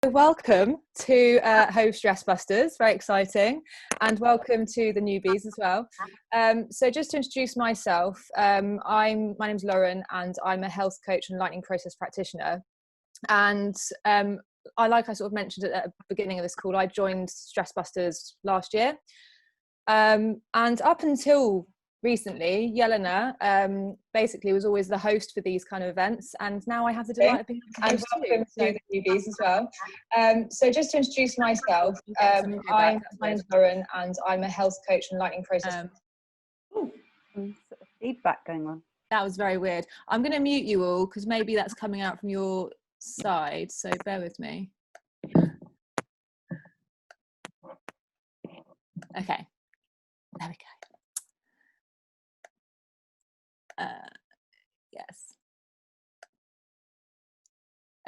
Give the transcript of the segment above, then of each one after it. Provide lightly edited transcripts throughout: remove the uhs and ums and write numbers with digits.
welcome to host StressBusters, very exciting, and welcome to the newbies as well. So just to introduce myself, my name's Lauren and I'm a health coach and lightning process practitioner. And I sort of mentioned at the beginning of this call, I joined StressBusters last year. And up until recently, Yelena basically was always the host for these kind of events, and now I have the delight of being able to welcome to the newbies as well. So just to introduce myself, my name's Lauren and I'm a health coach and lightning process. Some feedback going on. That was very weird. I'm going to mute you all because maybe that's coming out from your side, so bear with me. Okay, there we go. Yes.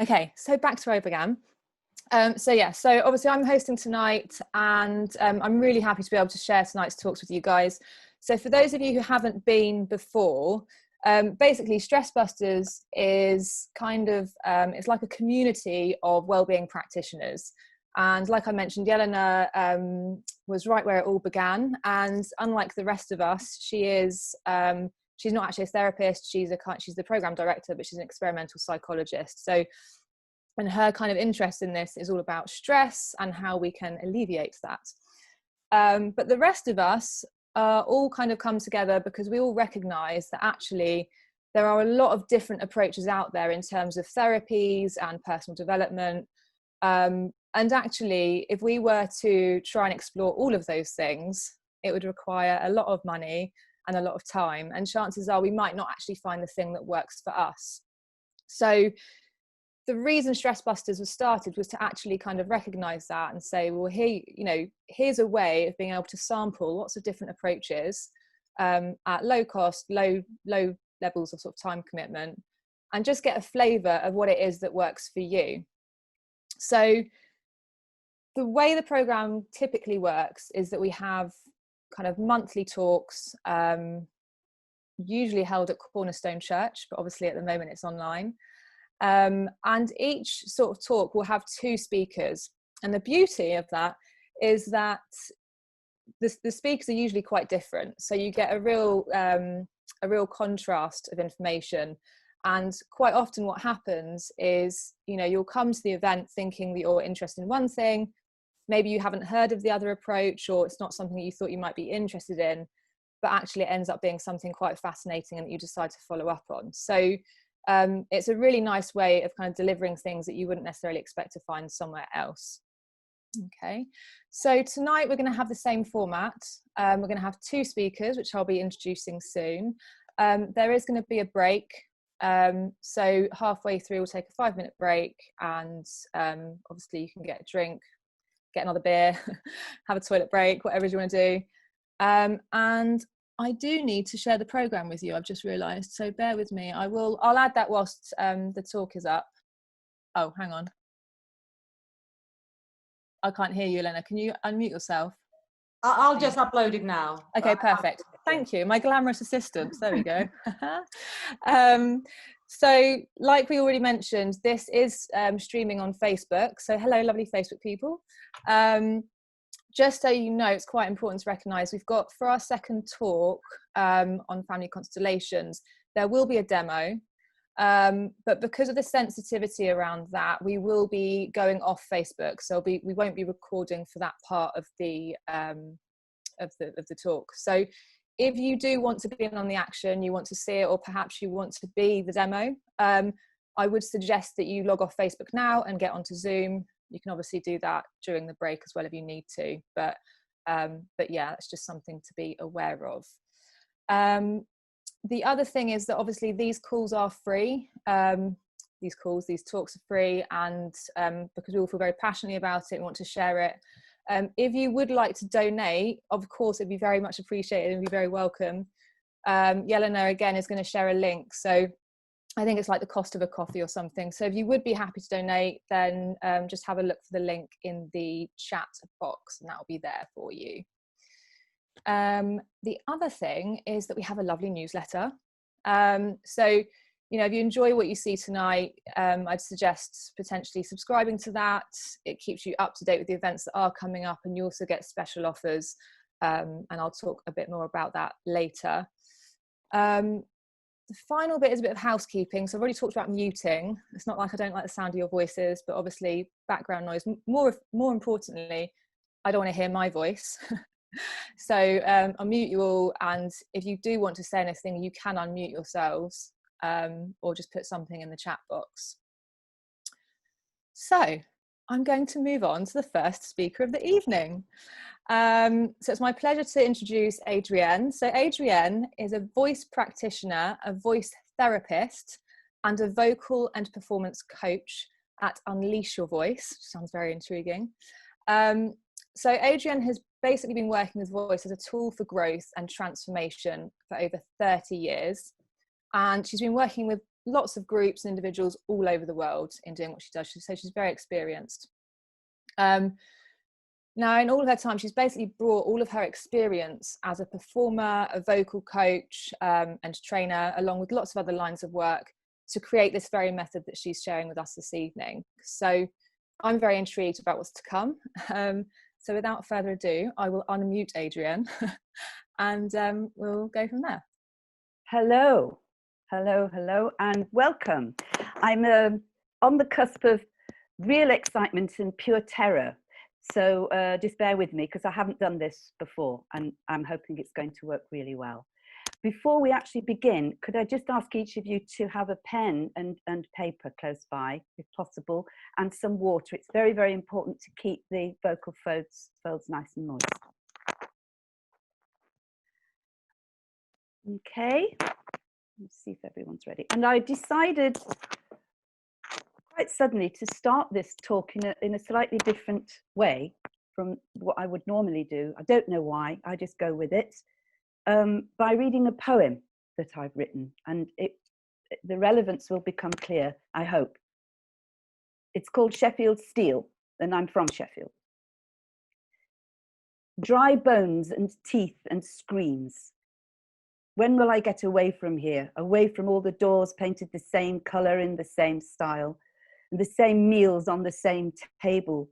Okay, so back to where I began. So obviously I'm hosting tonight, and I'm really happy to be able to share tonight's talks with you guys. So for those of you who haven't been before, basically StressBusters is kind of, it's like a community of wellbeing practitioners. And like I mentioned, Yelena was right where it all began. And unlike the rest of us, she is, she's not actually a therapist. She's the program director, but she's an experimental psychologist. So, and her kind of interest in this is all about stress and how we can alleviate that. But the rest of us all kind of come together because we all recognize that actually there are a lot of different approaches out there in terms of therapies and personal development. And actually, if we were to try and explore all of those things, it would require a lot of money and a lot of time, and chances are we might not actually find the thing that works for us. So the reason StressBusters was started was to actually kind of recognize that and say, well, here, here's a way of being able to sample lots of different approaches at low cost, low levels of sort of time commitment, and just get a flavor of what it is that works for you. So the way the program typically works is that we have kind of monthly talks, usually held at Cornerstone Church, but obviously at the moment it's online. And each sort of talk will have two speakers. And the beauty of that is that the speakers are usually quite different. So you get a real contrast of information. And quite often what happens is, you'll come to the event thinking that you're interested in one thing. Maybe you haven't heard of the other approach, or it's not something you thought you might be interested in, but actually it ends up being something quite fascinating and that you decide to follow up on. So it's a really nice way of kind of delivering things that you wouldn't necessarily expect to find somewhere else. Okay, so tonight we're going to have the same format. We're going to have two speakers, which I'll be introducing soon. There is going to be a break. So halfway through we'll take a 5-minute break, and obviously you can get a drink, get another beer, have a toilet break, whatever you want to do. And I do need to share the program with you, I've just realised, so bear with me. I'll add that whilst the talk is up. Oh, hang on. I can't hear you, Elena. Can you unmute yourself? I'll just upload it now. Okay, perfect. Thank you. My glamorous assistant. There we go. So like we already mentioned, this is streaming on Facebook. So hello, lovely Facebook people. Just so you know, it's quite important to recognise we've got, for our second talk on family constellations, there will be a demo. But because of the sensitivity around that, we will be going off Facebook. So we won't be recording for that part of the talk. So if you do want to be in on the action, you want to see it, or perhaps you want to be the demo, I would suggest that you log off Facebook now and get onto Zoom. You can obviously do that during the break as well if you need to, but yeah, it's just something to be aware of. The other thing is that obviously these calls are free. These talks are free, and because we all feel very passionately about it and want to share it. If you would like to donate, of course, it'd be very much appreciated and be very welcome. Yelena again is going to share a link, so I think it's like the cost of a coffee or something. So if you would be happy to donate, then just have a look for the link in the chat box, and that will be there for you. The other thing is that we have a lovely newsletter. So if you enjoy what you see tonight, I'd suggest potentially subscribing to that. It keeps you up to date with the events that are coming up, and you also get special offers. And I'll talk a bit more about that later. The final bit is a bit of housekeeping. So I've already talked about muting. It's not like I don't like the sound of your voices, but obviously background noise. More importantly, I don't want to hear my voice. So I'll mute you all. And if you do want to say anything, you can unmute yourselves, or just put something in the chat box. So I'm going to move on to the first speaker of the evening. So it's my pleasure to introduce Adrienne. So Adrienne is a voice practitioner, a voice therapist, and a vocal and performance coach at Unleash Your Voice. Sounds very intriguing. So Adrienne has basically been working with voice as a tool for growth and transformation for over 30 years. And she's been working with lots of groups and individuals all over the world in doing what she does. So she's very experienced. Now, in all of her time, she's basically brought all of her experience as a performer, a vocal coach, and trainer, along with lots of other lines of work, to create this very method that she's sharing with us this evening. So I'm very intrigued about what's to come. So without further ado, I will unmute Adrienne and we'll go from there. Hello, and welcome. I'm on the cusp of real excitement and pure terror. So just bear with me, because I haven't done this before, and I'm hoping it's going to work really well. Before we actually begin, could I just ask each of you to have a pen and paper close by, if possible, and some water. It's very, very important to keep the vocal folds nice and moist. Okay, let's see if everyone's ready. And I decided quite suddenly to start this talk in a slightly different way from what I would normally do. I don't know why, I just go with it, by reading a poem that I've written, and the relevance will become clear, I hope. It's called Sheffield Steel, and I'm from Sheffield. Dry bones and teeth and screams. When will I get away from here, away from all the doors painted the same colour in the same style, and the same meals on the same table,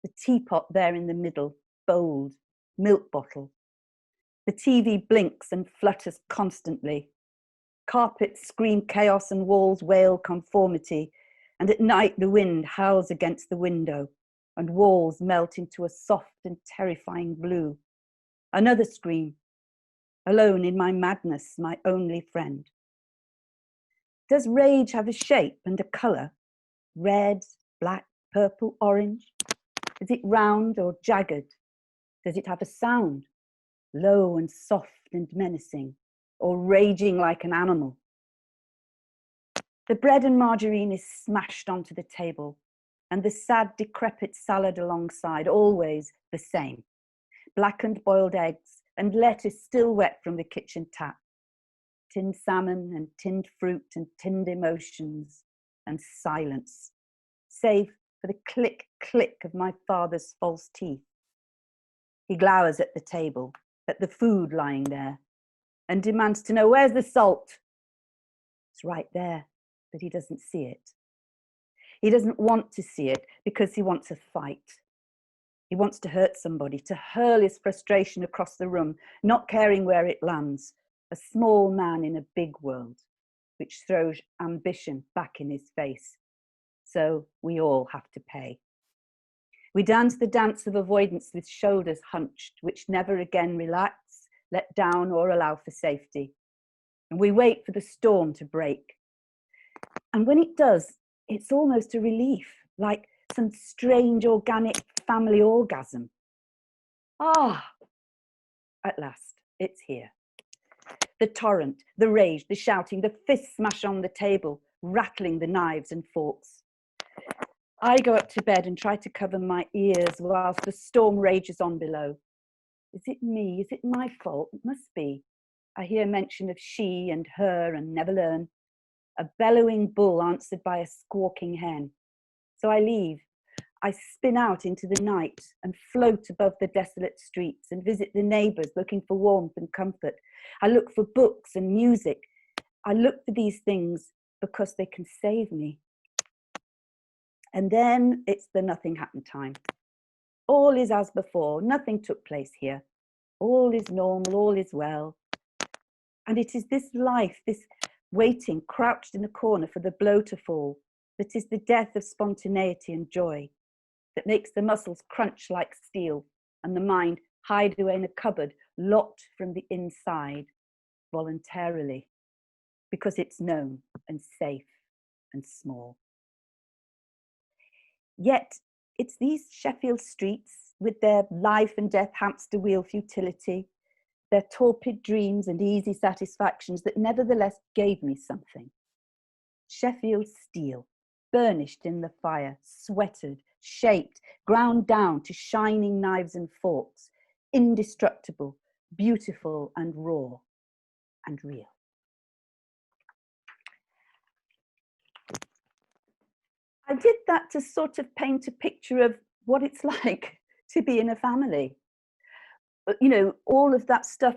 the teapot there in the middle, bold, milk bottle. The TV blinks and flutters constantly. Carpets scream chaos and walls wail conformity, and at night the wind howls against the window, and walls melt into a soft and terrifying blue. Another scream. Alone in my madness, my only friend. Does rage have a shape and a colour? Red, black, purple, orange? Is it round or jagged? Does it have a sound? Low and soft and menacing, or raging like an animal? The bread and margarine is smashed onto the table, and the sad, decrepit salad alongside, always the same. Blackened boiled eggs, and lettuce still wet from the kitchen tap. Tinned salmon and tinned fruit and tinned emotions, and silence, save for the click, click of my father's false teeth. He glowers at the table, at the food lying there, and demands to know, where's the salt? It's right there, but he doesn't see it. He doesn't want to see it because he wants a fight. He wants to hurt somebody, to hurl his frustration across the room, not caring where it lands. A small man in a big world, which throws ambition back in his face. So we all have to pay. We dance the dance of avoidance with shoulders hunched, which never again relax, let down, or allow for safety. And we wait for the storm to break. And when it does, it's almost a relief, like some strange organic family orgasm. Ah, at last, it's here. The torrent, the rage, the shouting, the fists smash on the table, rattling the knives and forks. I go up to bed and try to cover my ears whilst the storm rages on below. Is it me? Is it my fault? It must be. I hear mention of she and her and never learn. A bellowing bull answered by a squawking hen. So I leave. I spin out into the night and float above the desolate streets and visit the neighbours looking for warmth and comfort. I look for books and music. I look for these things, because they can save me. And then it's the nothing happened time. All is as before, nothing took place here. All is normal, all is well. And it is this life, this waiting, crouched in a corner for the blow to fall, that is the death of spontaneity and joy, that makes the muscles crunch like steel and the mind hide away in a cupboard, locked from the inside, voluntarily, because it's known and safe and small. Yet it's these Sheffield streets with their life and death hamster wheel futility, their torpid dreams and easy satisfactions that nevertheless gave me something. Sheffield steel, burnished in the fire, sweated, shaped, ground down to shining knives and forks, indestructible, beautiful and raw and real. I did that to sort of paint a picture of what it's like to be in a family. You know, all of that stuff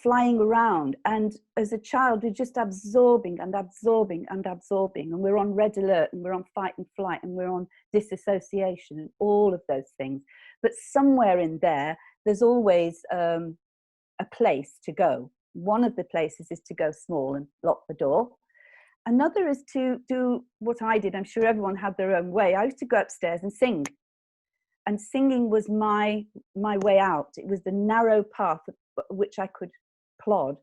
flying around, and as a child we're just absorbing and absorbing and absorbing, and we're on red alert and we're on fight and flight and we're on disassociation and all of those things. But somewhere in there's always a place to go. One of the places is to go small and lock the door. Another is to do what I did. I'm sure everyone had their own way. I used to go upstairs and sing. And singing was my way out. It was the narrow path which I could plod.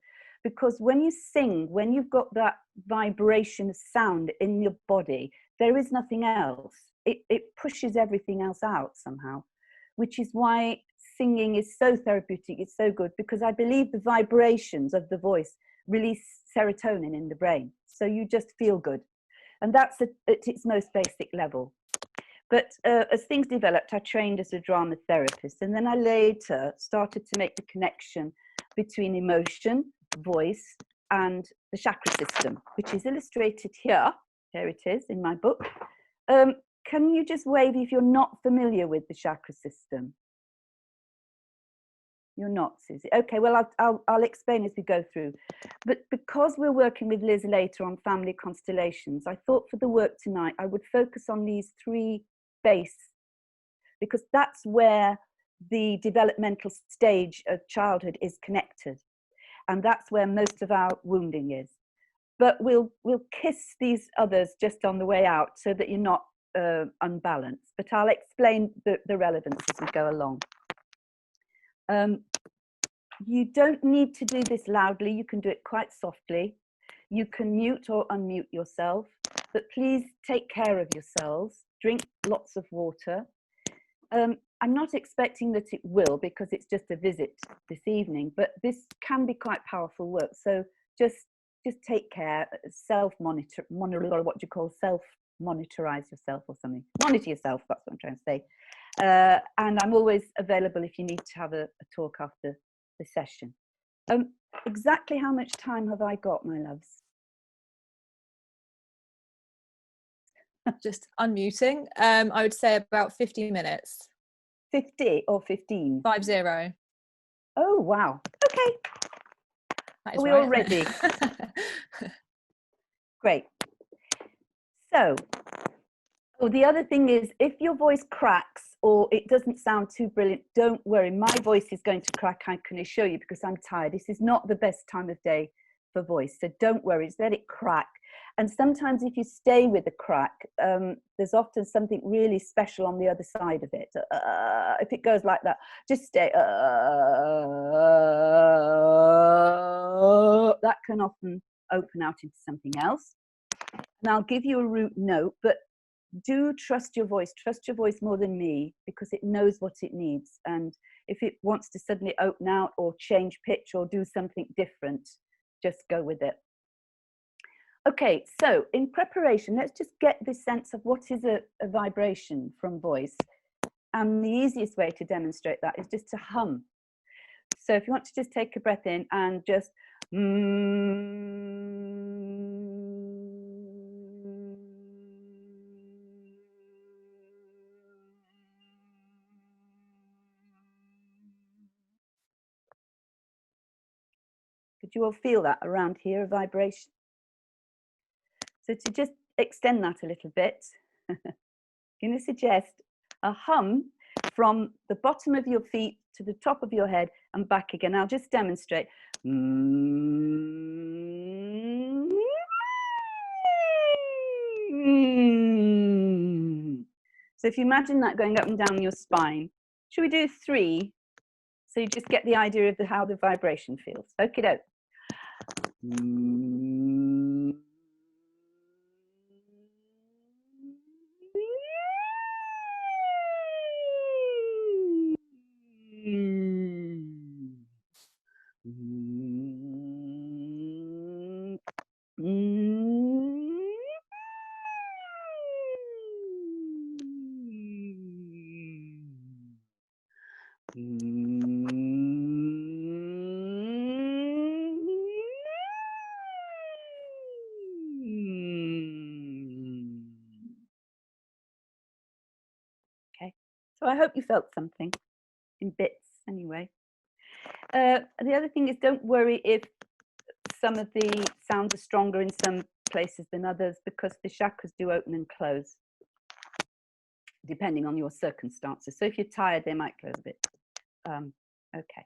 Because when you sing, when you've got that vibration of sound in your body, there is nothing else. It pushes everything else out somehow, which is why singing is so therapeutic. It's so good, because I believe the vibrations of the voice release serotonin in the brain. So you just feel good. And that's at its most basic level. But as things developed, I trained as a drama therapist, and then I later started to make the connection between emotion, voice, and the chakra system, which is illustrated here. Here it is in my book. Can you just wave if you're not familiar with the chakra system? You're not, Susie. Okay, well, I'll explain as we go through. But because we're working with Liz later on family constellations, I thought for the work tonight, I would focus on these three base, because that's where the developmental stage of childhood is connected. And that's where most of our wounding is. But we'll kiss these others just on the way out so that you're not unbalanced. But I'll explain the relevance as we go along. You don't need to do this loudly. You can do it quite softly. You can mute or unmute yourself, but please take care of yourselves. Drink lots of water. I'm not expecting that it will, because it's just a visit this evening, but this can be quite powerful work. So just take care, self-monitor, what do you call self-monitorize yourself or something. Monitor yourself, that's what I'm trying to say. And I'm always available if you need to have a talk after the session. Exactly how much time have I got, my loves? Just unmuting. I would say about 50 minutes. 50 or 15? 50. Oh, wow. Okay. That is Are we right, all ready? Great. So, the other thing is, if your voice cracks or it doesn't sound too brilliant, don't worry. My voice is going to crack, I can assure you, because I'm tired. This is not the best time of day for voice. So don't worry, just let it crack. And sometimes if you stay with the crack, there's often something really special on the other side of it. If it goes like that, just stay. That can often open out into something else. And I'll give you a root note, but do trust your voice more than me, because it knows what it needs. And if it wants to suddenly open out or change pitch or do something different, just go with it. Okay, so in preparation, let's just get this sense of what is a vibration from voice. And the easiest way to demonstrate that is just to hum. So if you want to just take a breath in and just Could you all feel that around here, a vibration? So to just extend that a little bit, I'm going to suggest a hum from the bottom of your feet to the top of your head and back again. I'll just demonstrate. So if you imagine that going up and down your spine, should we do 3? So you just get the idea of how the vibration feels. Okie doke. Okay, so I hope you felt something in bits anyway. The other thing is, don't worry if some of the sounds are stronger in some places than others, because the chakras do open and close depending on your circumstances. So if you're tired, they might close a bit. Okay.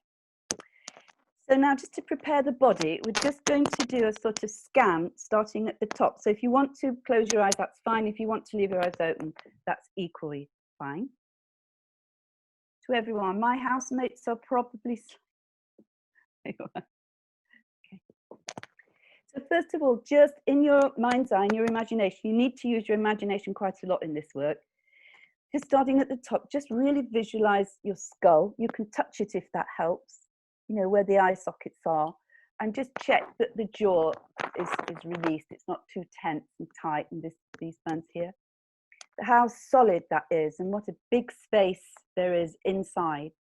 So now, just to prepare the body, we're just going to do a sort of scan starting at the top. So if you want to close your eyes, that's fine. If you want to leave your eyes open, that's equally fine. To everyone, my housemates are probably... Okay. So first of all, just in your mind's eye, in your imagination, you need to use your imagination quite a lot in this work. Just starting at the top, just really visualize your skull. You can touch it if that helps, you know, where the eye sockets are, and just check that the jaw is released. It's not too tense and tight in these bones here. But how solid that is, and what a big space there is inside.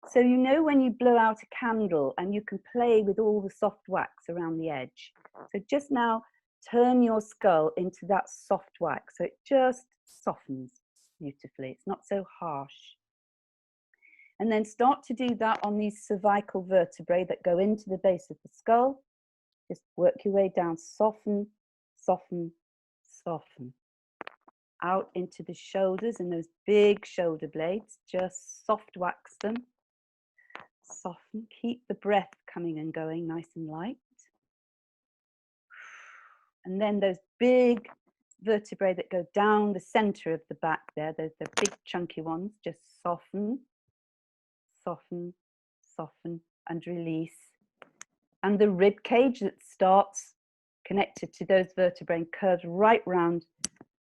So you know when you blow out a candle and you can play with all the soft wax around the edge. So just now turn your skull into that soft wax, so it just softens beautifully. It's not so harsh. And then start to do that on these cervical vertebrae that go into the base of the skull. Just work your way down, soften, soften, soften. Out into the shoulders and those big shoulder blades, just soft wax them. Soften, keep the breath coming and going nice and light. And then those big vertebrae that go down the center of the back there, those the big chunky ones, just soften, soften, soften, and release. And the rib cage that starts connected to those vertebrae and curves right round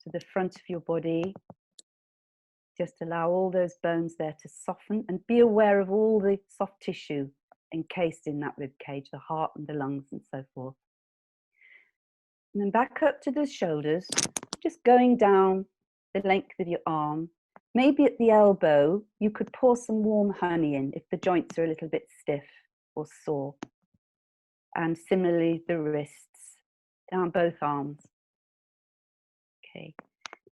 to the front of your body. Just allow all those bones there to soften, and be aware of all the soft tissue encased in that rib cage, the heart and the lungs and so forth. And then back up to the shoulders, just going down the length of your arm. Maybe at the elbow, you could pour some warm honey in if the joints are a little bit stiff or sore. And similarly, the wrists, down both arms. Okay.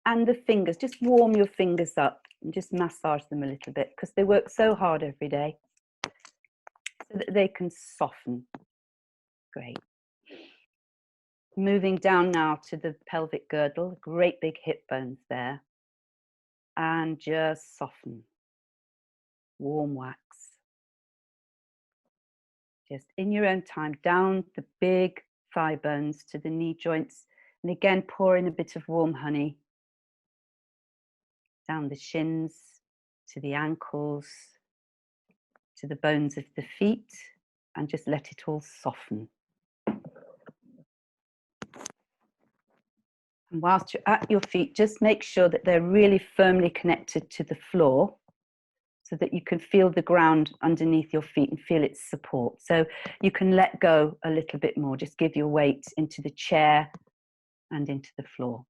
And the fingers, just warm your fingers up and just massage them a little bit, because they work so hard every day, so that they can soften. Great. Moving down now to the pelvic girdle, great big hip bones there. And just soften. Warm wax. Just in your own time, down the big thigh bones to the knee joints. And again, pour in a bit of warm honey. Down the shins, to the ankles, to the bones of the feet, and just let it all soften. And whilst you're at your feet, just make sure that they're really firmly connected to the floor, so that you can feel the ground underneath your feet and feel its support. So you can let go a little bit more, just give your weight into the chair and into the floor.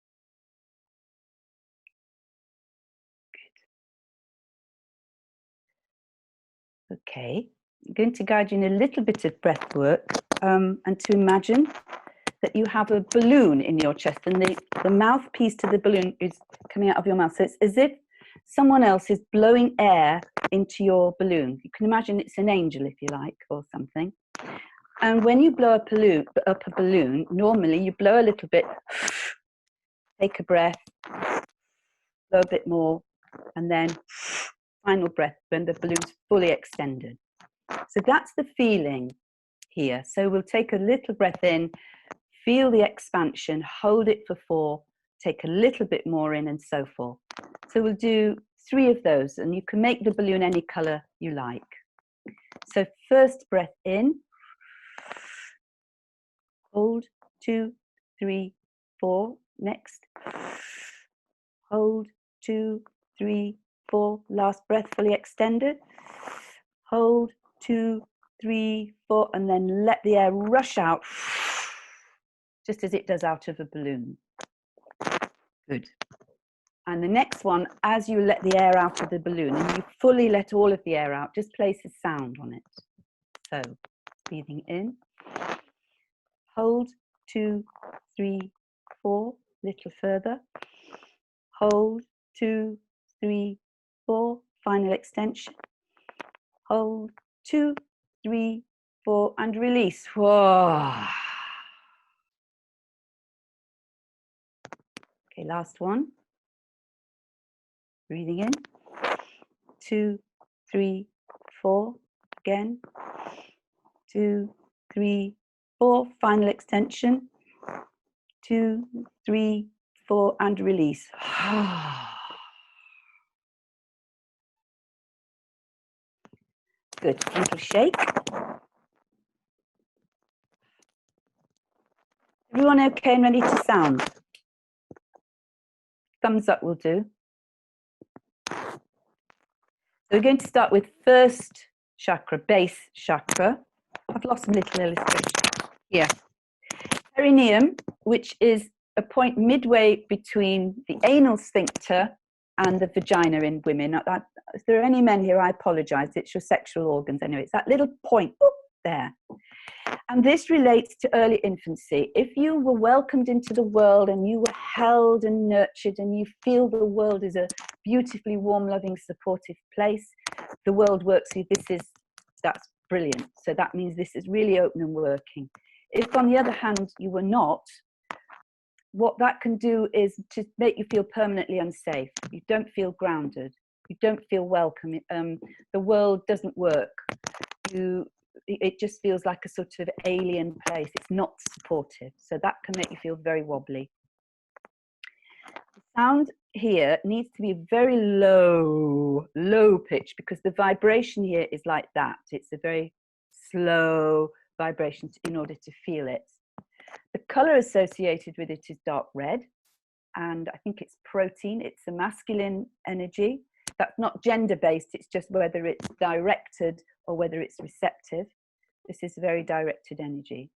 Okay, I'm going to guide you in a little bit of breath work, and to imagine that you have a balloon in your chest, and the mouthpiece to the balloon is coming out of your mouth. So it's as if someone else is blowing air into your balloon. You can imagine it's an angel, if you like, or something. And when you blow up a balloon, normally you blow a little bit, take a breath, blow a bit more, and then final breath when the balloon's fully extended. So that's the feeling here. So we'll take a little breath in, feel the expansion, hold it for 4, take a little bit more in, and so forth. So we'll do 3 of those, and you can make the balloon any color you like. So first breath in, hold, 2, 3, 4. Next, hold, 2, 3, 4. Last breath, fully extended. Hold, 2, 3, 4, and then let the air rush out, just as it does out of a balloon. Good. And the next one, as you let the air out of the balloon, and you fully let all of the air out, just place a sound on it. So, breathing in, hold, 2, 3, 4, little further. Hold, 2, 3, 4, final extension. Hold, 2, 3, 4, and release. Whoa. Okay, last one. Breathing in, 2, 3, 4, again, 2, 3, 4, final extension, 2, 3, 4, and release. Good, little shake. Everyone okay and ready to sound? Thumbs up will do. So we're going to start with first chakra, base chakra. I've lost a little illustration here. Perineum, which is a point midway between the anal sphincter and the vagina in women. If there are any men here, I apologize. It's your sexual organs anyway. It's that little point there. And this relates to early infancy. If you were welcomed into the world and you were held and nurtured and you feel the world is a beautifully warm, loving, supportive place, the world works with you. That's brilliant. So that means this is really open and working. If, on the other hand, you were not, what that can do is to make you feel permanently unsafe. You don't feel grounded. You don't feel welcome. The world doesn't work. It just feels like a sort of alien place. It's not supportive. So that can make you feel very wobbly. The sound here needs to be very low pitch, because the vibration here is like that. It's a very slow vibration in order to feel it. The color associated with it is dark red, and I think it's protein. It's a masculine energy. That's not gender-based, it's just whether it's directed or whether it's receptive. This is very directed energy.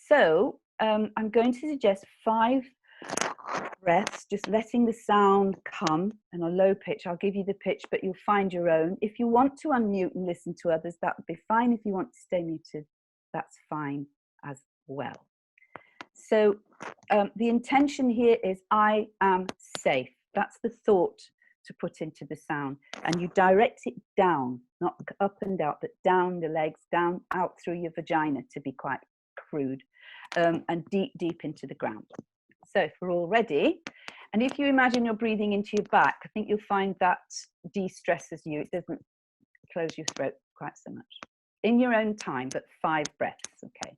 So I'm going to suggest 5 breaths, just letting the sound come, and a low pitch. I'll give you the pitch, but you'll find your own. If you want to unmute and listen to others, that would be fine. If you want to stay muted, that's fine as well. So the intention here is I am safe. That's the thought to put into the sound, and you direct it down, not up and out, but down the legs, down, out through your vagina, to be quite crude, and deep into the ground. So if we're all ready, and if you imagine you're breathing into your back, I think you'll find that de-stresses you. It doesn't close your throat quite so much. In your own time, but 5 breaths, okay.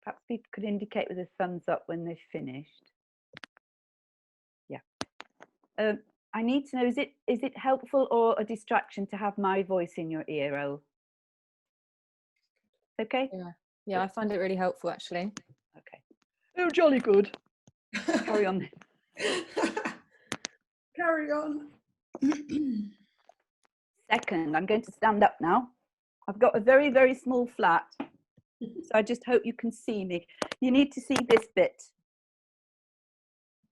Perhaps people could indicate with a thumbs up when they've finished. Yeah. I need to know, is it helpful or a distraction to have my voice in your ear? Oh, okay. Yeah, I find it really helpful actually. Okay. Oh, jolly good. Carry on. Carry on. Second, I'm going to stand up now. I've got a very, very small flat, so I just hope you can see me. You need to see this bit.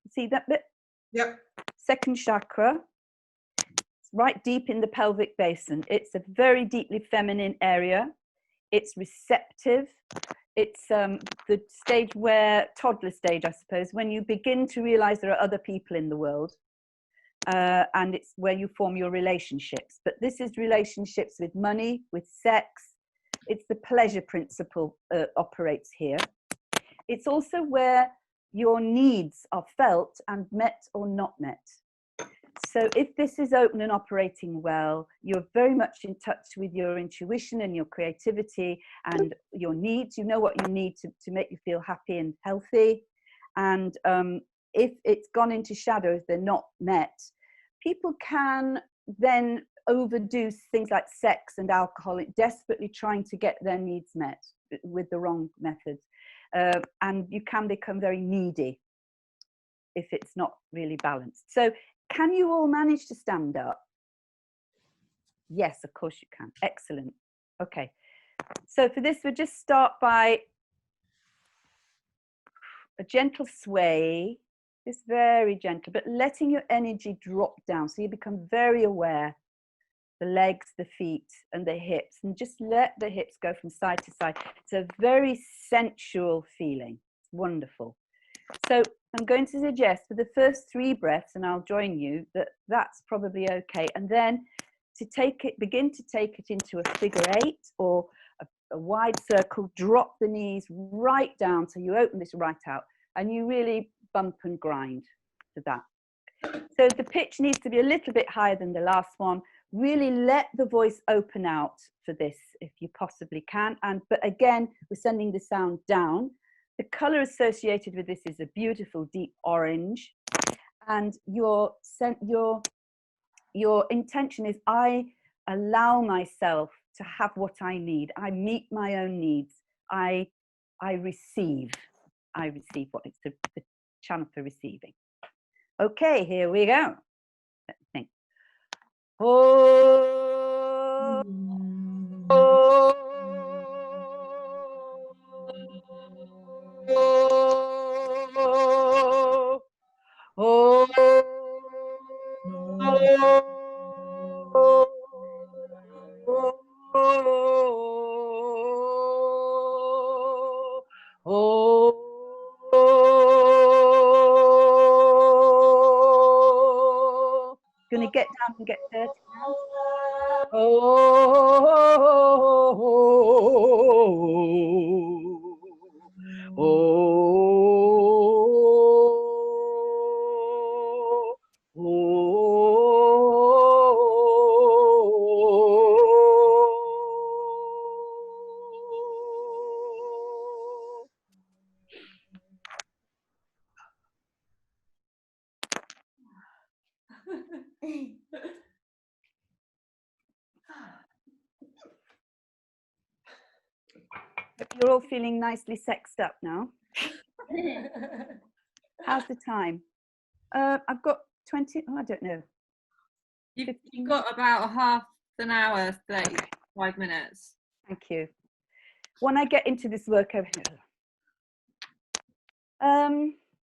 See that bit? Yep. Second chakra. It's right deep in the pelvic basin. It's a very deeply feminine area. It's receptive. It's the stage where, toddler stage, I suppose, when you begin to realize there are other people in the world. And it's where you form your relationships. But this is relationships with money, with sex. It's the pleasure principle operates here. It's also where your needs are felt and met or not met. So if this is open and operating well, you're very much in touch with your intuition and your creativity and your needs. You know what you need to make you feel happy and healthy. And if it's gone into shadow, if they're not met, people can then overdo things like sex and alcohol, desperately trying to get their needs met with the wrong methods. And you can become very needy if it's not really balanced. So can you all manage to stand up? Yes, of course you can. Excellent. Okay. So for this, we'll just start by a gentle sway. Just very gentle, but letting your energy drop down. So you become very aware, the legs, the feet, and the hips, and just let the hips go from side to side. It's a very sensual feeling. It's wonderful. So I'm going to suggest for the first 3 breaths, and I'll join you, that's probably okay. And then to take it, begin to take it into a figure 8 or a wide circle, drop the knees right down. So you open this right out and you really bump and grind to that. So the pitch needs to be a little bit higher than the last one. Really let the voice open out for this if you possibly can. But again, we're sending the sound down. The color associated with this is a beautiful deep orange. And your intention is, I allow myself to have what I need. I meet my own needs. I receive. I receive what it's the channel for receiving. Okay, here we go. Let's think. Oh, oh, oh, oh, Gonna get down and get dirty now. You're all feeling nicely sexed up now. How's the time? I've got 20, I don't know. You've got about half an hour, 35 minutes. Thank you. When I get into this work over here,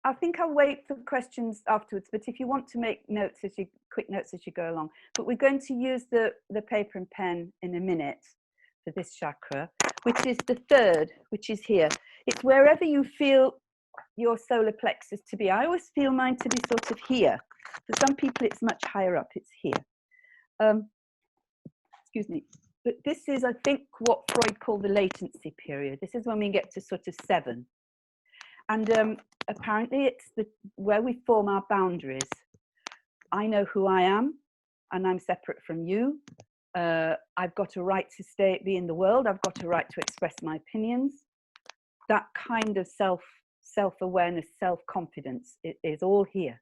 I think I'll wait for questions afterwards, but if you want to make notes quick notes as you go along. But we're going to use the paper and pen in a minute for this chakra, which is the 3rd, which is here. It's wherever you feel your solar plexus to be. I always feel mine to be sort of here. For some people, it's much higher up. It's here. Excuse me. But this is, I think, what Freud called the latency period. This is when we get to sort of 7. And apparently it's where we form our boundaries. I know who I am, and I'm separate from you. I've got a right to be in the world. I've got a right to express my opinions. that kind of self-awareness, self-confidence is all here.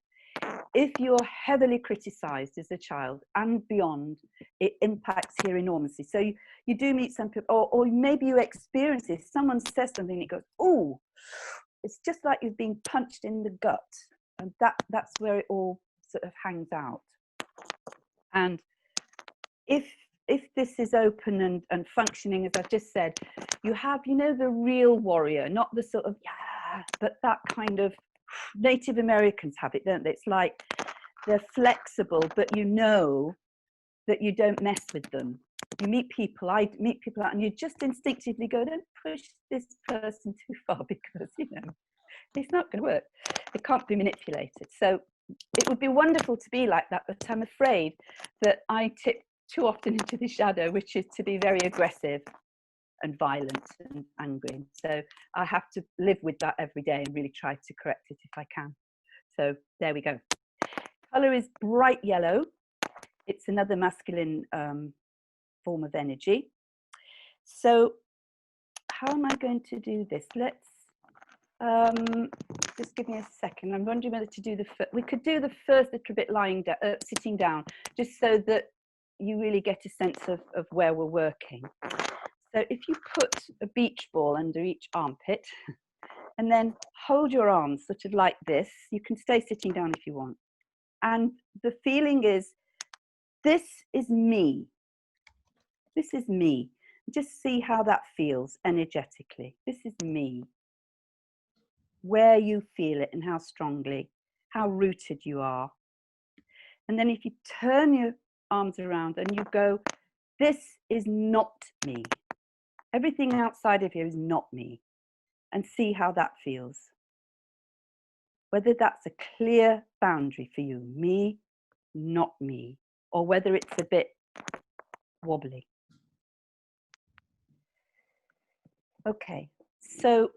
If you're heavily criticized as a child and beyond, it impacts here enormously. So you do meet some people, or maybe you experience this. Someone says something and it goes, oh, it's just like you've been punched in the gut. And that's where it all sort of hangs out. And if this is open and functioning, as I've just said, you have, you know, the real warrior, not the sort of, yeah, but that kind of, Native Americans have it, don't they? It's like they're flexible, but you know that you don't mess with them. You meet people, I meet people out, and you just instinctively go, don't push this person too far, because, you know, it's not going to work. It can't be manipulated. So it would be wonderful to be like that, but I'm afraid that I tip too often into the shadow, which is to be very aggressive and violent and angry. So I have to live with that every day and really try to correct it if I can. So there we go. Colour is bright yellow. It's another masculine form of energy. So how am I going to do this? Let's just give me a second. I'm wondering whether to do we could do the first little bit lying down, sitting down, just so that you really get a sense of where we're working. So if you put a beach ball under each armpit and then hold your arms sort of like this, you can stay sitting down if you want. And the feeling is, this is me. This is me. Just see how that feels energetically. This is me. Where you feel it and how strongly, how rooted you are. And then if you turn your arms around and you go, this is not me. Everything outside of you is not me. And see how that feels. Whether that's a clear boundary for you, me, not me, or whether it's a bit wobbly. Okay, so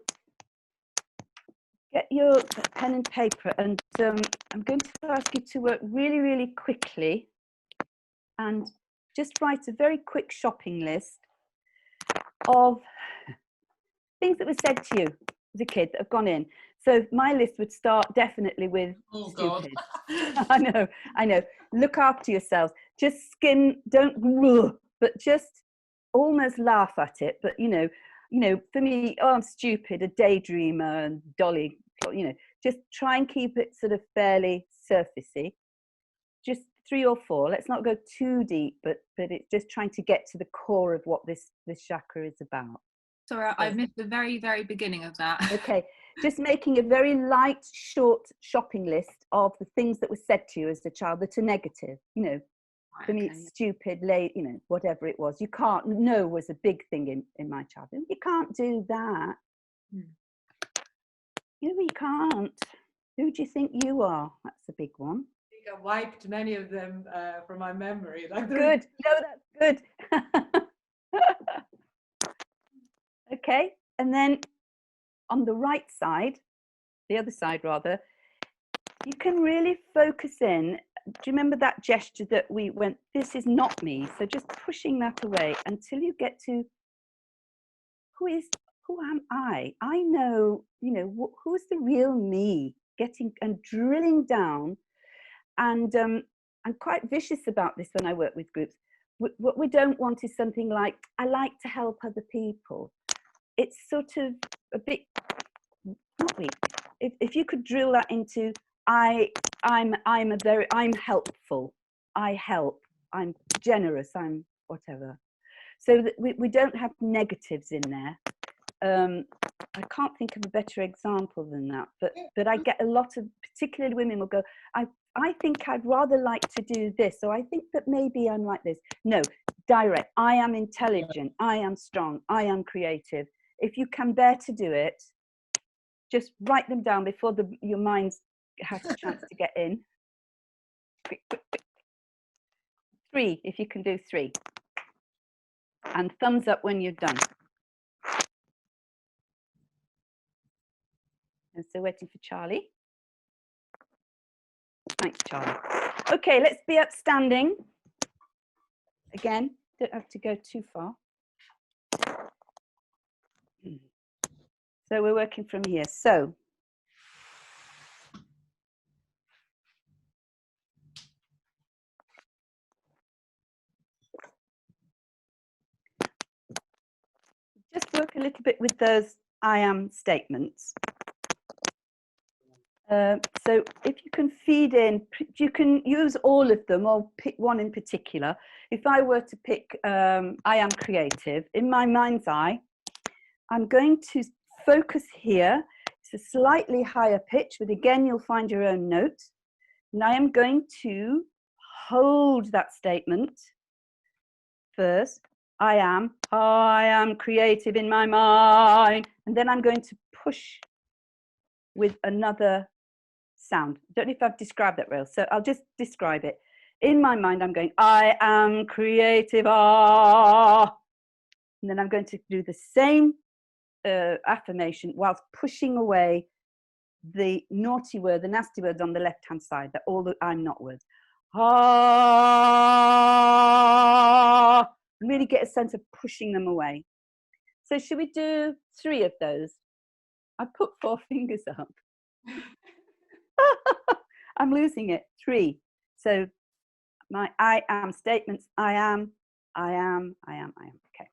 get your pen and paper, and I'm going to ask you to work really, really quickly and just write a very quick shopping list of things that were said to you as a kid that have gone in. So my list would start definitely with stupid. I know. Look after yourselves. Just skim, don't, but just almost laugh at it. But you know, for me, oh, I'm stupid, a daydreamer, and dolly, you know, just try and keep it sort of fairly surfacey. Just 3 or 4. Let's not go too deep, but it's just trying to get to the core of what this chakra is about. Sorry, I missed the very, very beginning of that. Okay, just making a very light, short shopping list of the things that were said to you as a child that are negative. You know, for me, it's stupid, late, you know, whatever it was. You can't, no was a big thing in my childhood. You can't do that. You know, you can't. Who do you think you are? That's a big one. I think I wiped many of them from my memory. Like good. No, that's good. Okay, and then on the right side, the other side rather, you can really focus in. Do you remember that gesture that we went, this is not me? So just pushing that away until you get to who am I? I know, you know, who's the real me? Getting and drilling down. And I'm quite vicious about this when I work with groups. What we don't want is something like, I like to help other people. It's sort of a bit, not weak. If you could drill that into, I'm helpful, I help, I'm generous, I'm whatever. So that we don't have negatives in there. I can't think of a better example than that, but I get a lot of, particularly women will go, I think I'd rather like to do this, or I think that maybe I'm like this. No, direct. I am intelligent, I am strong, I am creative. If you can bear to do it, just write them down before your mind has a chance to get in. 3, if you can do 3. And thumbs up when you're done. And so waiting for Charlie. Thanks, Charlie. Okay, let's be upstanding. Again, don't have to go too far. So we're working from here. So just work a little bit with those I am statements. So if you can feed in, you can use all of them or pick one in particular. If I were to pick I am creative, in my mind's eye, I'm going to focus here. It's a slightly higher pitch, but again, you'll find your own note. And I am going to hold that statement first. I am creative in my mind. And then I'm going to push with another sound. I don't know if I've described that well, so I'll just describe it. In my mind, I'm going, I am creative. And then I'm going to do the same affirmation whilst pushing away the naughty word, the nasty words on the left-hand side, that all the I'm not words. Really get a sense of pushing them away. So should we do 3 of those? I put 4 fingers up. I'm losing it. 3. So my I am statements. I am. Okay.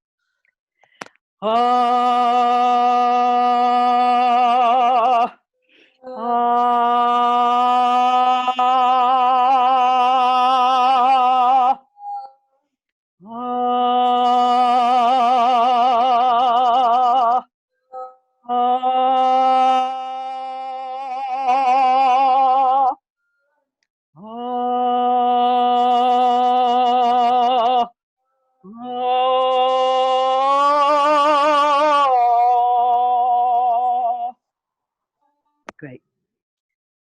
Great.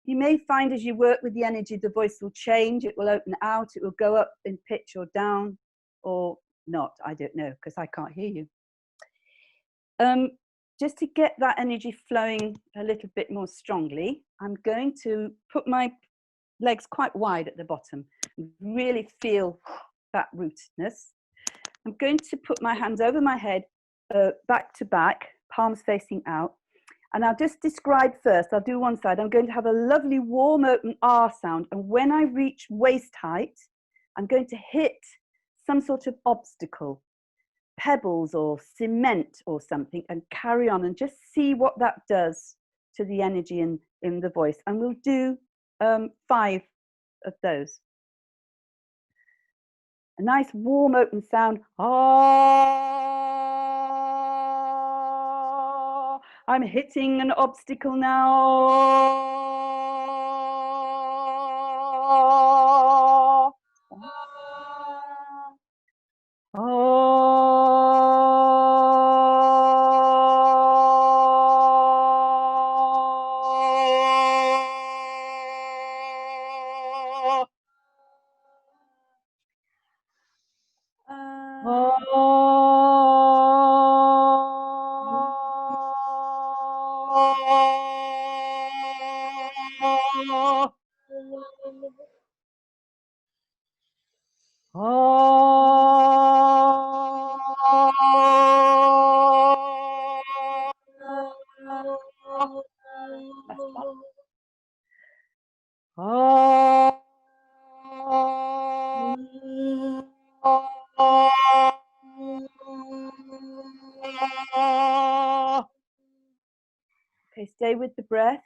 You may find as you work with the energy, the voice will change. It will open out. It will go up in pitch or down or not. I don't know because I can't hear you. Just to get that energy flowing a little bit more strongly, I'm going to put my legs quite wide at the bottom. Really feel that rootedness. I'm going to put my hands over my head, back to back, palms facing out. And I'll just describe first. I'll do one side. I'm going to have a lovely warm open R sound. And when I reach waist height, I'm going to hit some sort of obstacle, pebbles or cement or something, and carry on and just see what that does to the energy in the voice. And we'll do 5 of those. A nice warm open sound. I'm hitting an obstacle now. Okay, stay with the breath.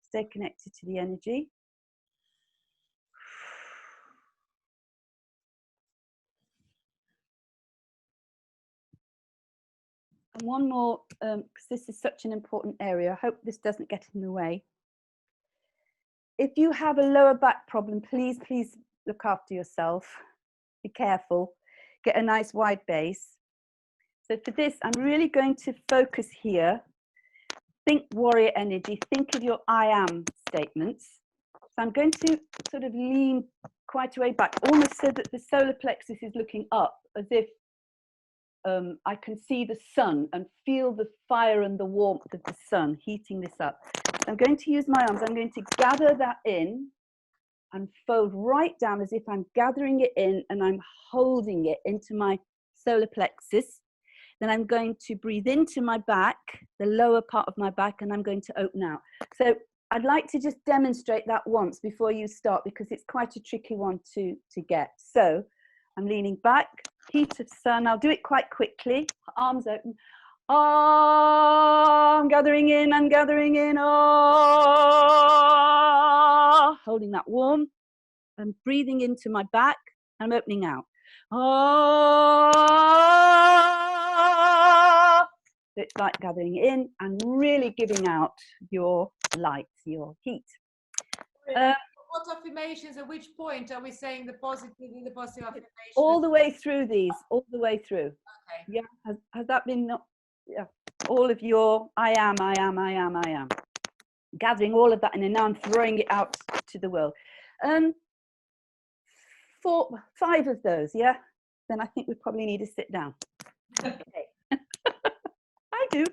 Stay connected to the energy. And one more, because this is such an important area. I hope this doesn't get in the way. If you have a lower back problem, please look after yourself. Be careful. Get a nice wide base. So for this, I'm really going to focus here. Think warrior energy. Think of your I am statements. So I'm going to sort of lean quite a way back, almost so that the solar plexus is looking up, as if I can see the sun and feel the fire and the warmth of the sun heating this up. So I'm going to use my arms. I'm going to gather that in and fold right down as if I'm gathering it in and I'm holding it into my solar plexus. then I'm going to breathe into my back, the lower part of my back, and I'm going to open out. So I'd like to just demonstrate that once before you start, because it's quite a tricky one to get. So I'm leaning back, heat of sun. I'll do it quite quickly, arms open. I'm gathering in, I'm gathering in. Holding that warm. I'm breathing into my back. I'm opening out. It's like gathering in and really giving out your light, your heat. What affirmations, at which point are we saying the positive affirmation? All the way through these, all the way through. Okay. Yeah, has that been, yeah, all of your I am. Gathering all of that in, and now I'm throwing it out to the world. 5 of those, yeah? Then I think we probably need to sit down. Okay. I do.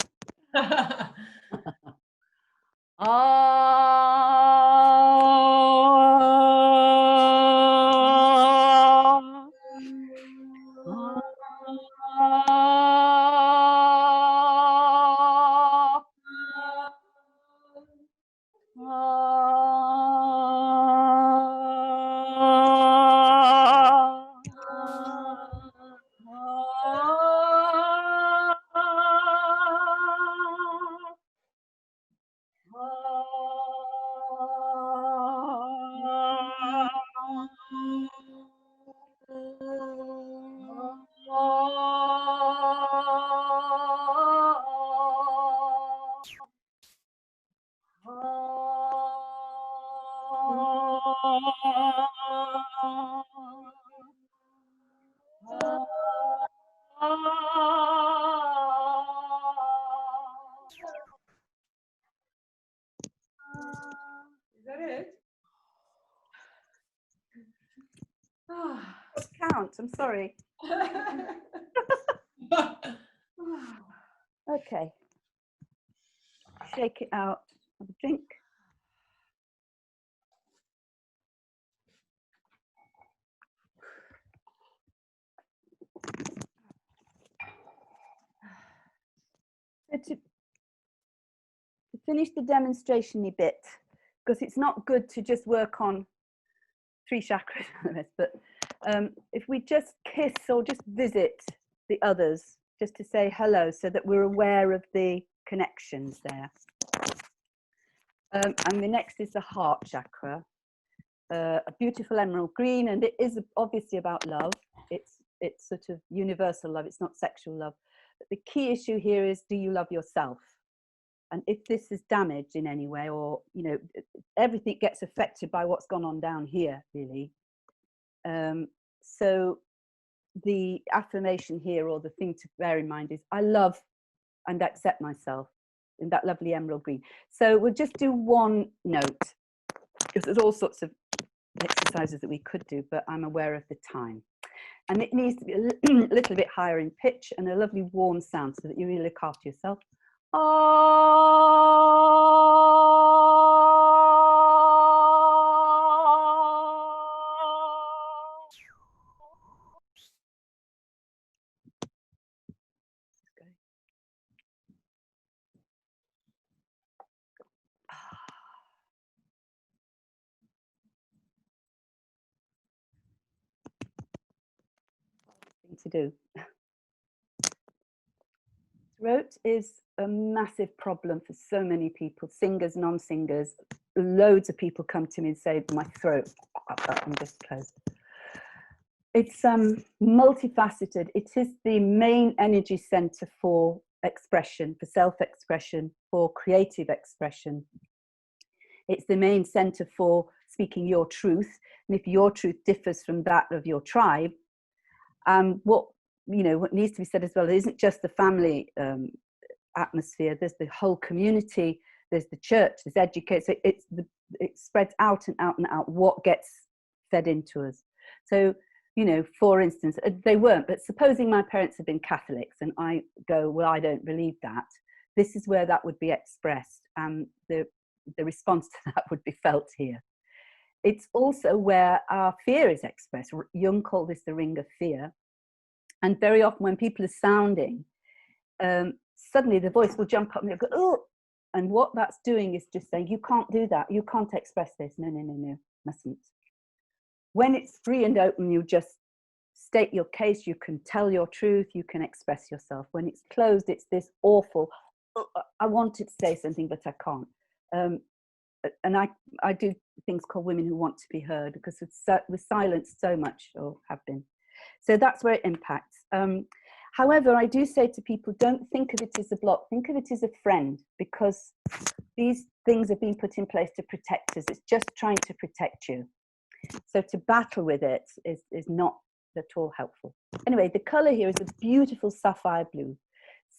Is that it? Count, I'm sorry. Okay. Shake it out. Have a drink. So to finish the demonstration-y bit, because it's not good to just work on 3 chakras, but if we just kiss or just visit the others, just to say hello, so that we're aware of the connections there. And the next is the heart chakra, a beautiful emerald green, and it is obviously about love. It's sort of universal love. It's not sexual love. But the key issue here is, do you love yourself? And if this is damaged in any way, or everything gets affected by what's gone on down here, really. So the affirmation here, or the thing to bear in mind, is I love and accept myself, in that lovely emerald green. So we'll just do one note, because there's all sorts of exercises that we could do, but I'm aware of the time. And it needs to be a little bit higher in pitch and a lovely warm sound, so that you really look after yourself. To do. Throat is a massive problem for so many people, singers, non-singers. Loads of people come to me and say, my throat, I'm just closed. It's multifaceted. It is the main energy center for expression, for self-expression, for creative expression. It's the main center for speaking your truth. And if your truth differs from that of your tribe, what needs to be said as well, it isn't just the family atmosphere, there's the whole community, there's the church, there's education. So it spreads out and out and out what gets fed into us. So, for instance, they weren't, but supposing my parents had been Catholics and I go, well, I don't believe that, this is where that would be expressed, and the response to that would be felt here. It's also where our fear is expressed. Jung called this the ring of fear. And very often when people are sounding, suddenly the voice will jump up and you'll go, oh, and what that's doing is just saying, you can't do that, you can't express this, no, no, no, no, mustn't. When it's free and open, you just state your case, you can tell your truth, you can express yourself. When it's closed, it's this awful, oh, I wanted to say something, but I can't. And I do things called Women Who Want to Be Heard, because we're silenced so much, or have been. So that's where it impacts. However, I do say to people, don't think of it as a block, think of it as a friend, because these things have been put in place to protect us. It's just trying to protect you. So to battle with it is not at all helpful. Anyway, the color here is a beautiful sapphire blue.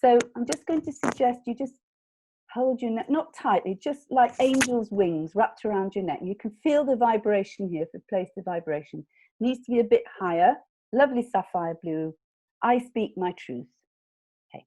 So I'm just going to suggest you just hold your neck, not tightly, just like angel's wings wrapped around your neck. You can feel the vibration here. If we place the vibration, it needs to be a bit higher. Lovely sapphire blue. I speak my truth. Okay.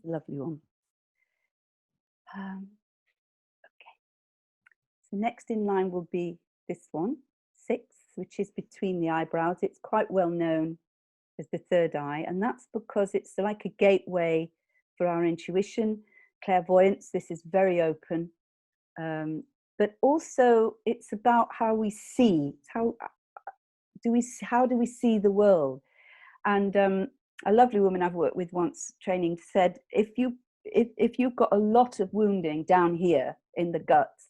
Lovely one. Okay. So next in line will be this one, 6, which is between the eyebrows. It's quite well known as the third eye, and that's because it's like a gateway for our intuition, clairvoyance. This is very open, but also it's about how we see. How do we see the world? And a lovely woman I've worked with once training said, if you've got a lot of wounding down here in the guts,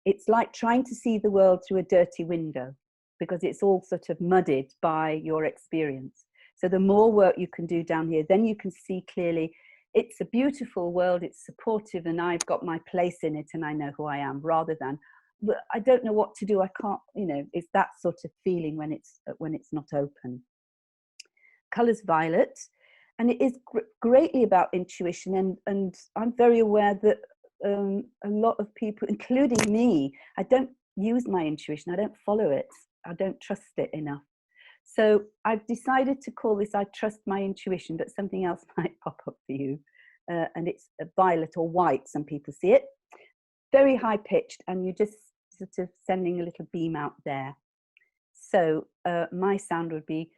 it's like trying to see the world through a dirty window, because it's all sort of muddied by your experience. So the more work you can do down here, then you can see clearly it's a beautiful world, it's supportive, and I've got my place in it and I know who I am, rather than, but I don't know what to do, I can't, it's that sort of feeling when it's not open. Colours violet, and it is greatly about intuition, and I'm very aware that a lot of people, including me, I don't use my intuition, I don't follow it, I don't trust it enough. So I've decided to call this I trust my intuition, but something else might pop up for you, and it's a violet or white, some people see it, very high pitched, and you're just sort of sending a little beam out there. So my sound would be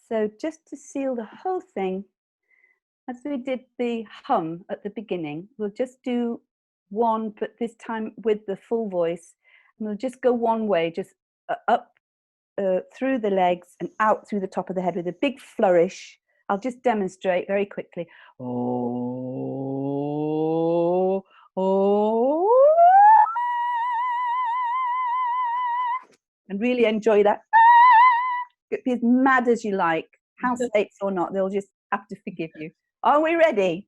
so just to seal the whole thing, as we did the hum at the beginning, we'll just do one, but this time with the full voice, and we'll just go one way, just up through the legs and out through the top of the head with a big flourish. I'll just demonstrate very quickly. Oh, oh. And really enjoy that. Be as mad as you like, housemates or not, they'll just have to forgive you. Are we ready?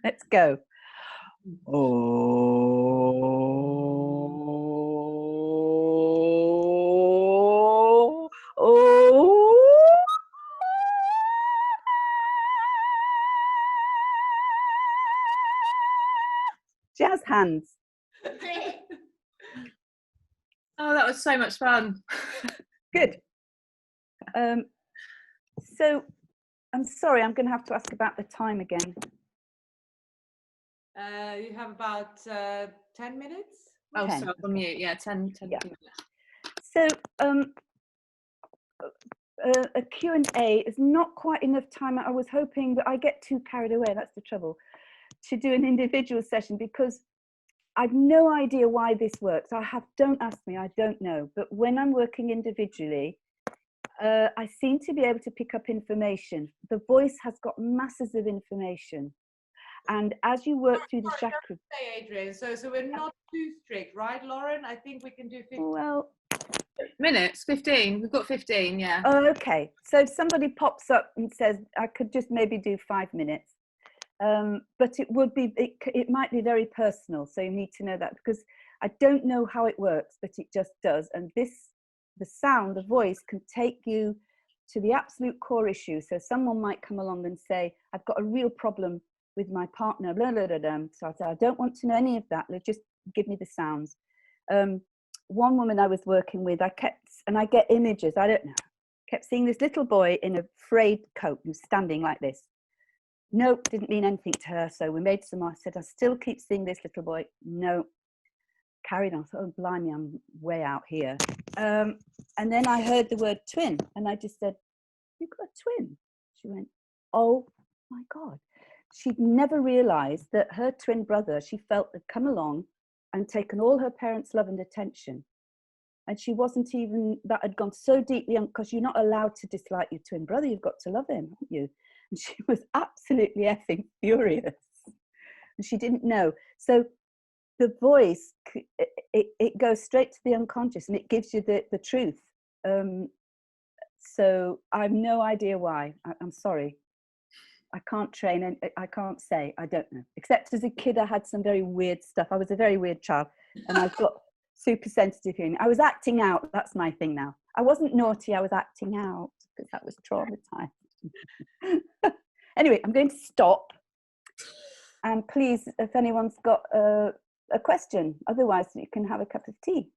Let's go. Oh, oh. Jazz hands. Oh, that was so much fun. Good. So I'm sorry, I'm going to have to ask about the time again. You have about 10 minutes. Oh, 10. sorry, on mute. Yeah, 10 Yeah. minutes. So a Q&A is not quite enough time. I was hoping, but I get too carried away, that's the trouble, to do an individual session, because I've no idea why this works. Don't ask me, I don't know. But when I'm working individually, I seem to be able to pick up information. The voice has got masses of information. And as you work through the chakra, Say, Adrienne, so we're not too strict, right, Lauren? I think we can do 15. well, minutes, 15. We've got 15, yeah. oh, okay. So if somebody pops up and says, I could just maybe do 5 minutes, but it might be very personal. So you need to know that, because I don't know how it works, but it just does. And the sound, the voice can take you to the absolute core issue. So someone might come along and say, I've got a real problem with my partner, blah, blah, blah, blah. So I say, I don't want to know any of that. Just give me the sounds. One woman I was working with, I get images, I don't know, kept seeing this little boy in a frayed coat who's standing like this. Nope, didn't mean anything to her. So we made some more. I said, I still keep seeing this little boy. No, carried on. I thought, oh, blimey, I'm way out here. And then I heard the word twin, and I just said, you've got a twin? She went, oh my God. She'd never realized that her twin brother, she felt, had come along and taken all her parents' love and attention. And she wasn't even, that had gone so deeply on, because you're not allowed to dislike your twin brother, you've got to love him, haven't you? And she was absolutely effing furious. And she didn't know. So the voice, it goes straight to the unconscious, and it gives you the truth. So I have no idea why. I'm sorry. I can't train, and I can't say, I don't know. Except as a kid, I had some very weird stuff. I was a very weird child, and I've got super sensitive hearing. I was acting out. That's my thing now. I wasn't naughty. I was acting out because that was traumatized. Anyway, I'm going to stop. And please, if anyone's got a question, otherwise you can have a cup of tea.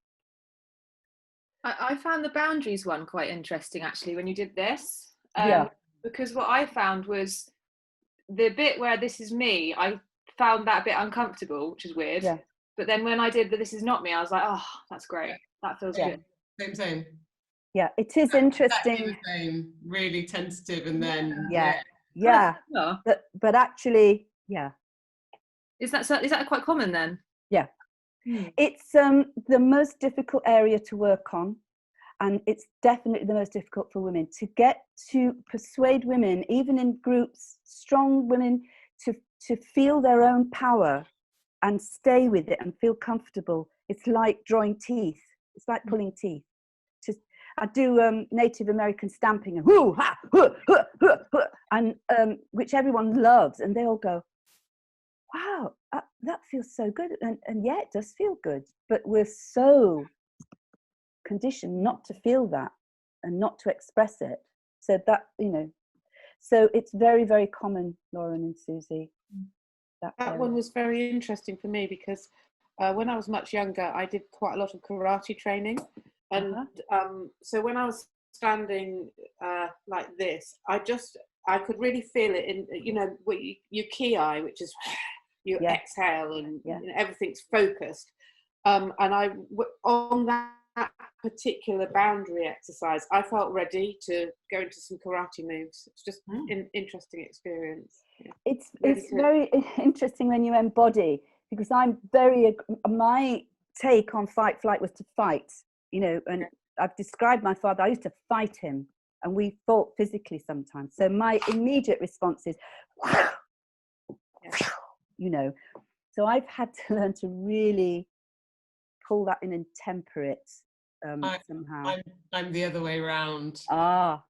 I found the boundaries one quite interesting, actually, when you did this. Yeah. Because what I found was the bit where this is me, I found that a bit uncomfortable, which is weird. Yeah. But then when I did the this is not me, I was like, oh, that's great. That feels good. Same. Yeah, it is interesting. Exactly the same, really tentative, and then Yeah. But actually, yeah. Is that quite common then? Yeah. It's the most difficult area to work on, and it's definitely the most difficult for women to get to persuade women, even in groups, strong women, to feel their own power and stay with it and feel comfortable. It's like drawing teeth. It's like pulling teeth. I do Native American stamping and whoo ha huh, huh, huh, huh, and which everyone loves, and they all go, wow, that feels so good. And yeah, it does feel good, but we're so conditioned not to feel that and not to express it. So that, so it's very, very common, Lauren and Susie. That one was very interesting for me because when I was much younger, I did quite a lot of karate training. And so when I was standing like this, I could really feel it in, your ki, which is you exhale and everything's focused. And on that particular boundary exercise, I felt ready to go into some karate moves. It's just an interesting experience. Yeah. It's very interesting when you embody, because my take on fight flight was to fight, and I've described my father. I used to fight him, and we fought physically sometimes. So my immediate response is, so I've had to learn to really pull that in and temper it somehow. I'm the other way around. So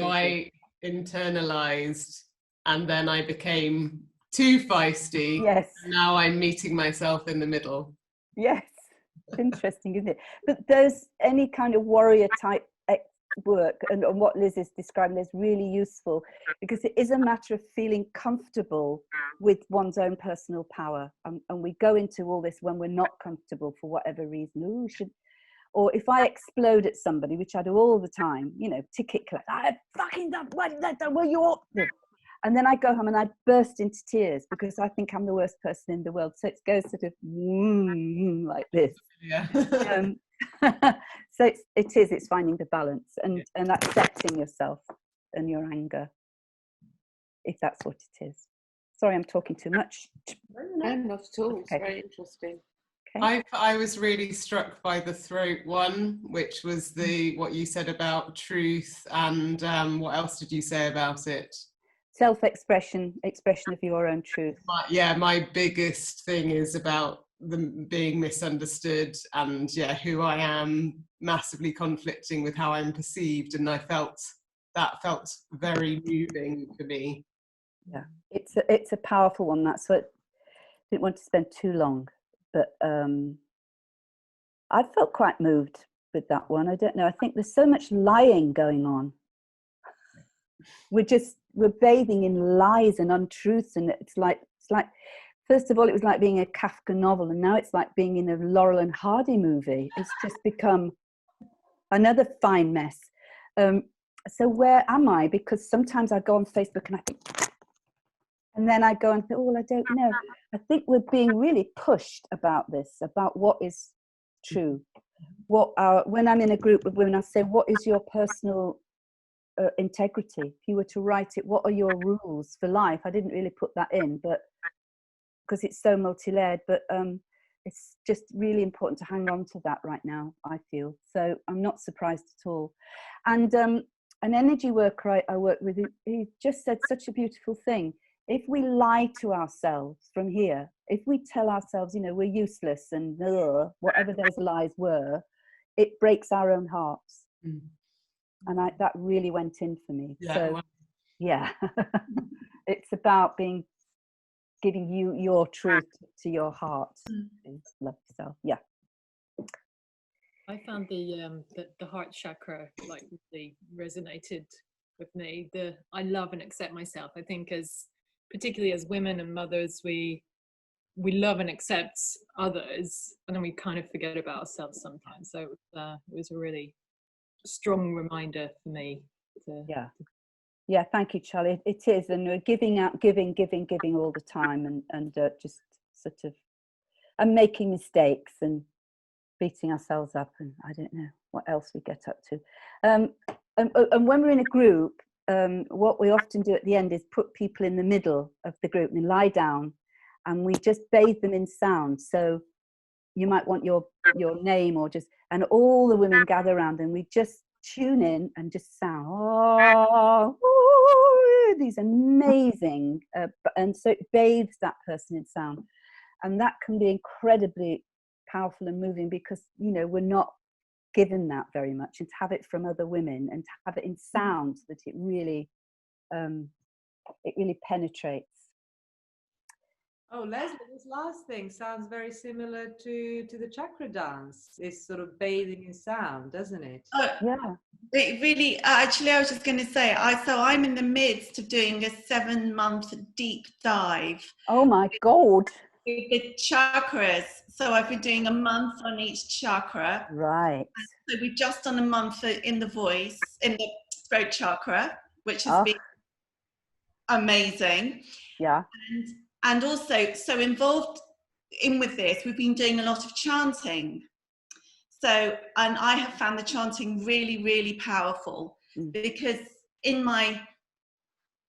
I internalized, and then I became too feisty. Yes. Now I'm meeting myself in the middle. Yes. Interesting, isn't it? But there's any kind of warrior type work, and what Liz is describing is really useful, because it is a matter of feeling comfortable with one's own personal power, and we go into all this when we're not comfortable for whatever reason. Or if I explode at somebody, which I do all the time, ticket collect, I fucking were you up? And then I go home and I burst into tears because I think I'm the worst person in the world. So it goes sort of like this. Yeah. So it's finding the balance and accepting yourself and your anger, if that's what it is. Sorry, I'm talking too much. No, not at all. It's Okay. very interesting. Okay. I was really struck by the throat one, which was what you said about truth, and what else did you say about it? Self-expression, expression of your own truth. My biggest thing is about them being misunderstood, and who I am massively conflicting with how I'm perceived, and I felt very moving for me. Yeah, it's a powerful one. That's what I didn't want to spend too long, but I felt quite moved with that one. I don't know, I think there's so much lying going on. We're bathing in lies and untruths, and it's like first of all it was like being in a Kafka novel, and now it's like being in a Laurel and Hardy movie. It's just become another fine mess. So where am I? Because sometimes I go on Facebook and I think, and then I go and think, oh, well, I don't know. I think we're being really pushed about this, about what is true. When I'm in a group of women, I say, what is your personal integrity? If you were to write it, what are your rules for life? I didn't really put that in, but because it's so multi-layered, but it's just really important to hang on to that right now, I feel. So I'm not surprised at all. And an energy worker I work with, he just said such a beautiful thing. If we lie to ourselves from here, if we tell ourselves, we're useless and whatever those lies were, it breaks our own hearts. Mm. And that really went in for me. It's about giving you your truth to your heart. Love yourself. I found the heart chakra really resonated with me. I love and accept myself. I think particularly as women and mothers, we love and accept others, and then we kind of forget about ourselves sometimes. So it was a really strong reminder for me. Thank you, Charlie. It is, and we're giving all the time, and just sort of and making mistakes and beating ourselves up, and I don't know what else we get up to. And when we're in a group, what we often do at the end is put people in the middle of the group and lie down, and we just bathe them in sound. So you might want your name, or just, and all the women gather around, and we just tune in and just sound, these amazing, and so it bathes that person in sound, and that can be incredibly powerful and moving, because we're not given that very much, and to have it from other women and to have it in sound, so that it really penetrates. Oh, Leslie, this last thing sounds very similar to the chakra dance. It's sort of bathing in sound, doesn't it? Yeah. It really, actually, I was just going to say, so I'm in the midst of doing a 7-month deep dive. Oh my God. With the chakras. So I've been doing a month on each chakra. Right. So we've just done a month in the voice, in the throat chakra, which has been amazing. Yeah. And also, so involved with this, we've been doing a lot of chanting. So, and I have found the chanting really, really powerful, because in my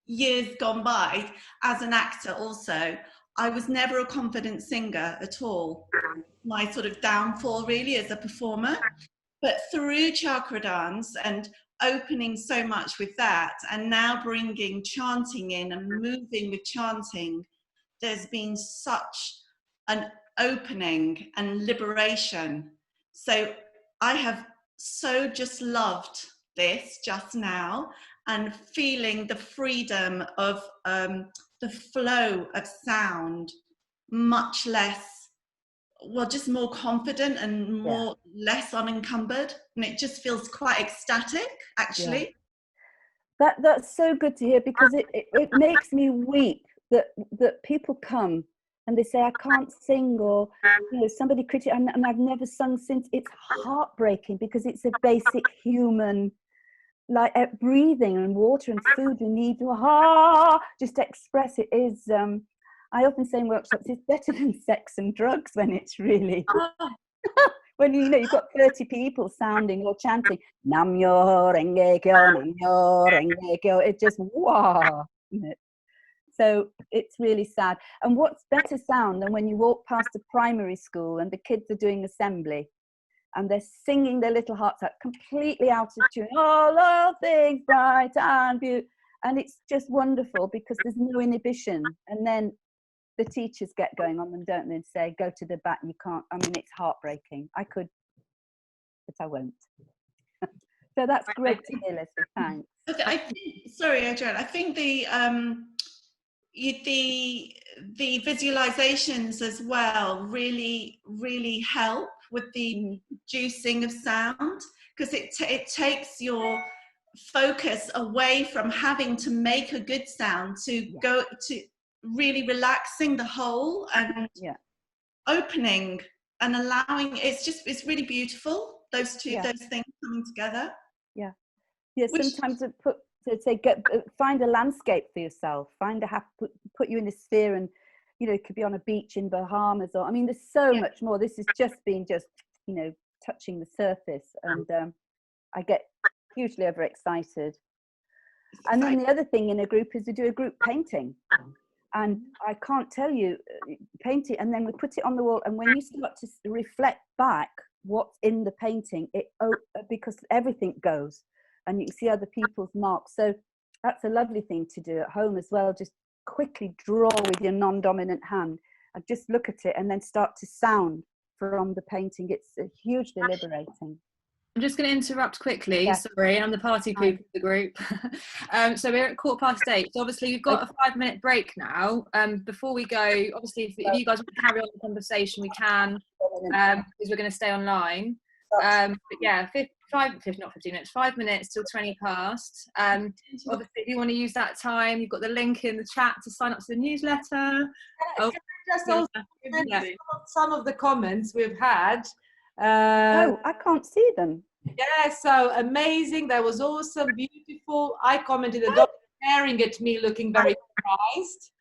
years gone by as an actor also, I was never a confident singer at all. My sort of downfall really as a performer. But through chakra dance and opening so much with that, and now bringing chanting in and moving with chanting, there's been such an opening and liberation. So I have so just loved this just now, and feeling the freedom of the flow of sound, much less, just more confident and less unencumbered, and it just feels quite ecstatic, actually. That's so good to hear, because it makes me weep that people come and they say, I can't sing, or somebody and I've never sung since. It's heartbreaking, because it's a basic human, like breathing and water and food. We need to just express. It is I often say in workshops, it's better than sex and drugs when it's really when you've got 30 people sounding or chanting Namyo Renge Kyo, Namyo Renge Kyo. It just isn't it? So it's really sad. And what's better sound than when you walk past a primary school and the kids are doing assembly and they're singing their little hearts out, completely out of tune, all things bright and beautiful, And it's just wonderful because there's no inhibition. And then the teachers get going on them, don't they, and say, go to the back, you can't. I mean, it's heartbreaking. I could, but I won't. So that's great to hear, Leslie. Thanks. Okay, I think, sorry, Adrienne, I think the visualizations as well really help with the producing of sound, because it takes your focus away from having to make a good sound to go to really relaxing the whole and opening and allowing. It's really beautiful, those things coming together. Sometimes find a landscape for yourself, put you in a sphere, and it could be on a beach in Bahamas, or I mean there's so much more. This has just been touching the surface, and I get hugely overexcited. And then the other thing in a group is we do a group painting, and I can't tell you, paint it and then we put it on the wall, and when you start to reflect back what's in the painting, because everything goes and you can see other people's marks. So that's a lovely thing to do at home as well. Just quickly draw with your non-dominant hand and just look at it, and then start to sound from the painting. It's hugely liberating. I'm just going to interrupt quickly. Sorry, I'm the party pooper of the group. So we're at 8:15. So obviously we've got a 5-minute break now. Before we go, obviously if you guys want to carry on the conversation, we can, because we're going to stay online. But yeah, 5 minutes till 20 past. Obviously if you want to use that time, you've got the link in the chat to sign up to the newsletter. Can I just also mention some of the comments we've had? I can't see them. Yeah, so amazing. That was awesome, beautiful. I commented, the dog staring at me, looking very surprised.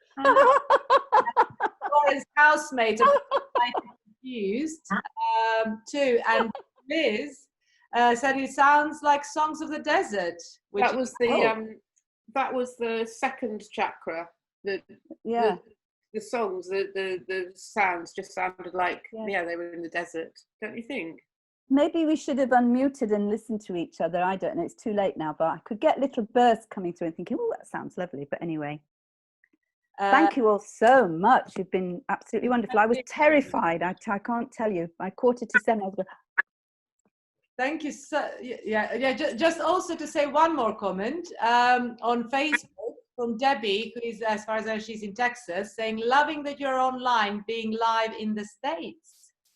Lauren's housemate, confused too. And Liz said it sounds like Songs of the Desert. That was the second chakra. The songs, the sounds just sounded like they were in the desert, don't you think? Maybe we should have unmuted and listened to each other. I don't know, it's too late now, but I could get little bursts coming through and thinking, oh, that sounds lovely. But anyway, thank you all so much. You've been absolutely wonderful. I was terrified. I can't tell you. By 6:45, I was going, thank you. Just also to say one more comment on Facebook from Debbie, who is, as far as I know, she's in Texas, saying, loving that you're online, being live in the States.